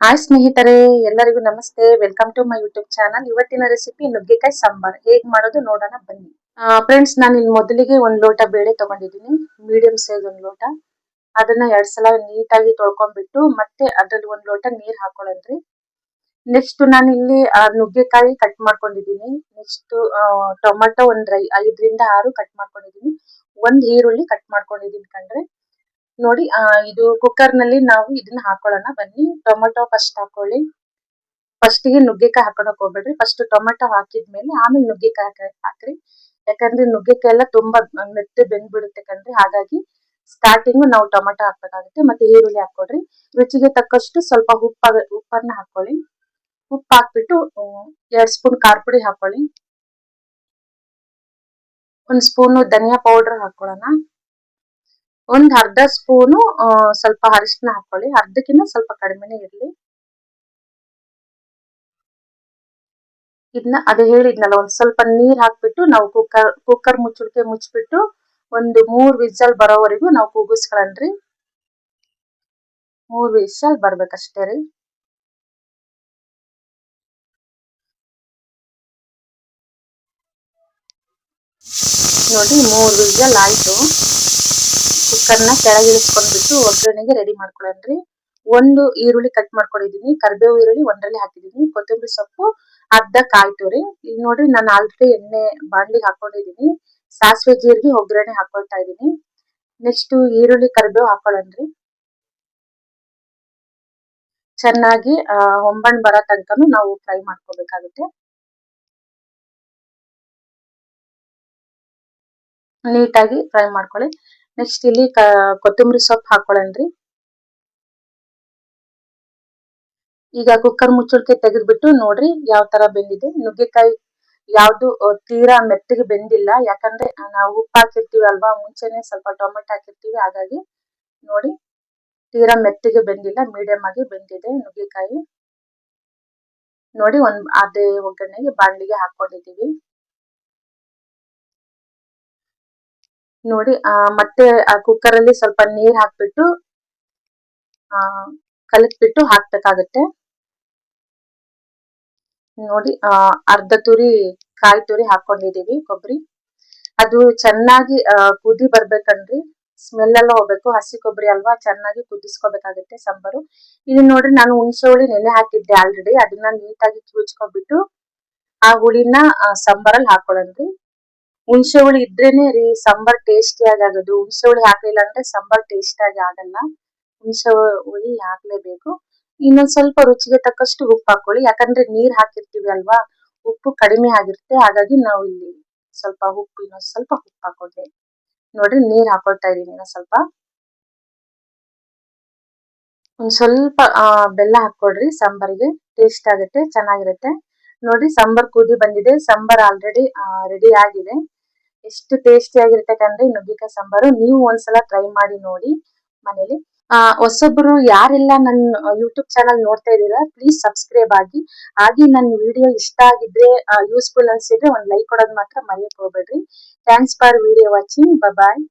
Hi ಸ್ನೇಹಿತರೆ, ಎಲ್ಲರಿಗೂ ನಮಸ್ತೆ. Welcome to my YouTube channel. ಇವತ್ತಿನ ರೆಸಿಪಿ ನುಗ್ಗೆಕಾಯಿ ಸಾಂಬಾರ್ ಹೇಗ್ ಮಾಡೋದು ನೋಡೋಣ ಬನ್ನಿ. ಫ್ರೆಂಡ್ಸ್, ನಾನು ಇಲ್ಲಿ ಮೊದಲಿಗೆ ಒಂದ್ ಲೋಟ ಬೇಳೆ ತಗೊಂಡಿದ್ದೀನಿ, ಮೀಡಿಯಂ ಸೈಜ್ ಒಂದ್ ಲೋಟ. ಅದನ್ನ 2 ಸಲ ನೀಟಾಗಿ ತೊಳ್ಕೊಂಡ್ಬಿಟ್ಟು ಮತ್ತೆ ಅದ್ರಲ್ಲಿ ಒಂದ್ ಲೋಟ ನೀರ್ ಹಾಕೊಳ್ಳೋದ್ರಿ. ನೆಕ್ಸ್ಟ್ ನಾನು ಇಲ್ಲಿ ನುಗ್ಗೆಕಾಯಿ ಕಟ್ ಮಾಡ್ಕೊಂಡಿದ್ದೀನಿ. ನೆಕ್ಸ್ಟ್ ಟೊಮೆಟೊ ಒಂದ್ 5ರಿಂದ 6 ಕಟ್ ಮಾಡ್ಕೊಂಡಿದ್ದೀನಿ. ಒಂದ್ ಈರುಳ್ಳಿ ಕಟ್ ಮಾಡ್ಕೊಂಡಿದ್ದೀನಿ ಕಣ್ರಿ. ನೋಡಿ, ಇದು ಕುಕ್ಕರ್ ನಲ್ಲಿ ನಾವು ಇದನ್ನ ಹಾಕೊಳ್ಳೋಣ ಬನ್ನಿ. ಟೊಮೆಟೊ ಫಸ್ಟ್ ಹಾಕೊಳ್ಳಿ. ಫಸ್ಟ್ ಗೆ ನುಗ್ಗೆಕಾಯಿ ಹಾಕೊಳಕ್ ಹೋಗ್ಬೇಡ್ರಿ. ಫಸ್ಟ್ ಟೊಮೆಟೊ ಹಾಕಿದ್ಮೇಲೆ ಆಮೇಲೆ ನುಗ್ಗೆಕಾಯಿ ಹಾಕ್ರಿ. ಯಾಕಂದ್ರೆ ನುಗ್ಗೆಕಾಯಿ ಎಲ್ಲ ತುಂಬಾ ಮೆತ್ತೆ ಬೆಂದ್ಬಿಡುತ್ತೆ ಕಣ್ರಿ. ಹಾಗಾಗಿ ಸ್ಟಾರ್ಟಿಂಗ್ ನಾವು ಟೊಮೆಟೊ ಹಾಕ್ಬೇಕಾಗುತ್ತೆ. ಮತ್ತೆ ಈರುಳ್ಳಿ ಹಾಕೊಡ್ರಿ. ರುಚಿಗೆ ತಕ್ಕಷ್ಟು ಸ್ವಲ್ಪ ಉಪ್ಪನ್ನ ಹಾಕೊಳ್ಳಿ. ಉಪ್ಪು ಹಾಕ್ಬಿಟ್ಟು 2 ಸ್ಪೂನ್ ಖಾರ ಪುಡಿ ಹಾಕೊಳ್ಳಿ. 1 ಸ್ಪೂನ್ ಧನಿಯಾ ಪೌಡರ್ ಹಾಕೊಳ್ಳೋಣ. ಒಂದ್ ಅರ್ಧ ಸ್ಪೂನು ಸ್ವಲ್ಪ ಅರಿಶಿನ ಹಾಕೊಳ್ಳಿ. ಅರ್ಧಕ್ಕಿಂತ ಸ್ವಲ್ಪ ಕಡಿಮೆನೆ ಇರ್ಲಿ. ಇದನ್ನ ಅದೇ ಹೇಳಿದ್ನಲ್ಲ, ಒಂದ್ ಸ್ವಲ್ಪ ನೀರ್ ಹಾಕ್ಬಿಟ್ಟು ನಾವು ಕುಕ್ಕರ್ ಮುಚ್ಚಿಬಿಟ್ಟು ಒಂದು 3 ವಿಸಲ್ ಬರೋವರೆಗೂ ನಾವು ಕೂಗಿಸ್ಕೊಳ್ಳೋಣ್ರಿ. 3 ವಿಸಲ್ ಬರ್ಬೇಕಷ್ಟೇ ರೀ. ನೋಡಿ, 3 ವಿಸಲ್ ಆಯ್ತು. ಕುಕ್ಕರ್ನ ಕೆಳಗಿಳಿಸ್ಕೊಂಡ್ಬಿಟ್ಟು ಒಗ್ಗರಣೆಗೆ ರೆಡಿ ಮಾಡ್ಕೊಳ್ಳೋಣ್ರಿ. ಒಂದು ಈರುಳ್ಳಿ ಕಟ್ ಮಾಡ್ಕೊಂಡಿದೀನಿ. ಕರಿಬೇವು ಈರುಳ್ಳಿ ಒಂದ್ರಲ್ಲಿ ಹಾಕಿದೀನಿ. ಕೊತ್ತಂಬರಿ ಸೊಪ್ಪು ಅರ್ಧ ಕಾಯಿ ತುರಿ. ಈಗ ನೋಡ್ರಿ, ನಾನು ಆಲ್ರೆಡಿ ಎಣ್ಣೆ ಬಾಣ್ಲಿಗೆ ಹಾಕೊಂಡಿದೀನಿ. ಸಾಸಿವೆ ಜೀರಿಗೆ ಒಗ್ಗರಣೆ ಹಾಕೊಳ್ತಾ ಇದೀನಿ. ನೆಕ್ಸ್ಟ್ ಈರುಳ್ಳಿ ಕರಿಬೇವು ಹಾಕೊಳ್ಳೋಣ್ರಿ. ಚೆನ್ನಾಗಿ ಹೊಂಬಣ್ಣ ಬರೋ ತನಕನು ನಾವು ಫ್ರೈ ಮಾಡ್ಕೋಬೇಕಾಗುತ್ತೆ. ನೀಟಾಗಿ ಫ್ರೈ ಮಾಡ್ಕೊಳ್ಳಿ. ನೆಕ್ಸ್ಟ್ ಇಲ್ಲಿ ಕೊತ್ತಂಬರಿ ಸೊಪ್ಪು ಹಾಕೊಳ್ಳೋಣ್ರಿ. ಈಗ ಕುಕ್ಕರ್ ಮುಚ್ಚಳಿಕೆ ತೆಗೆದ್ಬಿಟ್ಟು ನೋಡ್ರಿ ಯಾವ ತರ ಬೆಂದಿದೆ. ನುಗ್ಗೆಕಾಯಿ ಯಾವ್ದು ತೀರಾ ಮೆತ್ತಗೆ ಬೆಂದಿಲ್ಲ. ಯಾಕಂದ್ರೆ ನಾವು ಉಪ್ಪು ಹಾಕಿರ್ತೀವಿ ಅಲ್ವಾ, ಮುಂಚೆನೆ ಸ್ವಲ್ಪ ಟೊಮೆಟೊ ಹಾಕಿರ್ತೀವಿ. ಹಾಗಾಗಿ ನೋಡಿ, ತೀರಾ ಮೆತ್ತಗೆ ಬೆಂದಿಲ್ಲ, ಮೀಡಿಯಂ ಆಗಿ ಬೆಂದಿದೆ ನುಗ್ಗೆಕಾಯಿ. ನೋಡಿ, ಅದೇ ಒಗ್ಗರಣೆಗೆ ಬಾಣ್ಲಿಗೆ ಹಾಕೊಂಡಿದೀವಿ. ನೋಡಿ, ಮತ್ತೆ ಆ ಕುಕ್ಕರ್ ಅಲ್ಲಿ ಸ್ವಲ್ಪ ನೀರ್ ಹಾಕ್ಬಿಟ್ಟು ಕಲಕ್ಬಿಟ್ಟು ಹಾಕ್ಬೇಕಾಗತ್ತೆ. ನೋಡಿ, ಅರ್ಧ ತುರಿ ಕಾಯಿ ತುರಿ ಹಾಕೊಂಡಿದೀವಿ, ಕೊಬ್ಬರಿ. ಅದು ಚೆನ್ನಾಗಿ ಕುದಿ ಬರ್ಬೇಕನ್ರಿ. ಸ್ಮೆಲ್ ಎಲ್ಲ ಹೋಗ್ಬೇಕು. ಹಸಿ ಕೊಬ್ಬರಿ ಅಲ್ವಾ, ಚೆನ್ನಾಗಿ ಕುದಿಸ್ಕೋಬೇಕಾಗುತ್ತೆ ಸಾಂಬಾರು. ಇದು ನೋಡ್ರಿ, ನಾನು ಹುಣಸೆ ಹುಳಿ ನೆನೆ ಹಾಕಿದ್ದೆ ಆಲ್ರೆಡಿ. ಅದನ್ನ ನೀಟಾಗಿ ಕಿವುಚ್ಕೊಬಿಟ್ಟು ಆ ಹುಳಿನ ಸಾಂಬಾರಲ್ಲಿ ಹಾಕೊಳ್ಳೋಣ್ರಿ. ಹುಣಸೆ ಹುಳಿ ಇದ್ರೇನೆ ರೀ ಸಾಂಬಾರ್ ಟೇಸ್ಟಿಯಾಗಿ ಆಗೋದು. ಹುಣಸೆ ಹುಳಿ ಹಾಕ್ಲಿಲ್ಲ ಅಂದ್ರೆ ಸಾಂಬಾರ್ ಟೇಸ್ಟ್ ಆಗಿ ಆಗಲ್ಲ. ಹುಣಸೆ ಹುಳಿ ಹಾಕ್ಲೇಬೇಕು. ಇನ್ನೊಂದ್ ಸ್ವಲ್ಪ ರುಚಿಗೆ ತಕ್ಕಷ್ಟು ಉಪ್ಪು ಹಾಕೊಳ್ಳಿ. ಯಾಕಂದ್ರೆ ನೀರ್ ಹಾಕಿರ್ತೀವಿ ಅಲ್ವಾ, ಉಪ್ಪು ಕಡಿಮೆ ಆಗಿರುತ್ತೆ. ಹಾಗಾಗಿ ನಾವು ಇಲ್ಲಿ ಸ್ವಲ್ಪ ಇನ್ನೊಂದ್ ಸ್ವಲ್ಪ ಉಪ್ಪು ಹಾಕೊಂಡೆ. ನೋಡ್ರಿ, ನೀರ್ ಹಾಕೊಳ್ತಾ ಇದೀನಿ ಇನ್ನೊಂದ್ ಸ್ವಲ್ಪ. ಒಂದ್ ಸ್ವಲ್ಪ ಬೆಲ್ಲ ಹಾಕೊಳ್ರಿ, ಸಾಂಬಾರಿಗೆ ಟೇಸ್ಟ್ ಆಗುತ್ತೆ, ಚೆನ್ನಾಗಿರುತ್ತೆ. ನೋಡ್ರಿ, ಸಾಂಬಾರ್ ಕುದಿ ಬಂದಿದೆ. ಸಾಂಬಾರ್ ಆಲ್ರೆಡಿ ರೆಡಿ ಆಗಿದೆ. ಎಷ್ಟು ಟೇಸ್ಟಿ ಆಗಿರುತ್ತೆ ಕಂಡ್ರಿ ನುಗ್ಗೆಕಾಯಿ ಸಾಂಬಾರು. ನೀವು ಒಂದ್ಸಲ ಟ್ರೈ ಮಾಡಿ ನೋಡಿ ಮನೇಲಿ. ಹೊಸಬ್ರು ಯಾರೆಲ್ಲ ನನ್ನ ಯೂಟ್ಯೂಬ್ ಚಾನಲ್ ನೋಡ್ತಾ ಇದ್ದೀರಾ, ಪ್ಲೀಸ್ ಸಬ್ಸ್ಕ್ರೈಬ್ ಆಗಿ. ಹಾಗೆ ನನ್ನ ವಿಡಿಯೋ ಇಷ್ಟ ಆಗಿದ್ರೆ, ಯೂಸ್ಫುಲ್ ಅನ್ಸಿದ್ರೆ ಒಂದ್ ಲೈಕ್ ಕೊಡೋದ್ ಮಾತ್ರ ಮರೆಯಕ್ ಹೋಗ್ಬೇಡ್ರಿ. Thanks for video watching. Bye.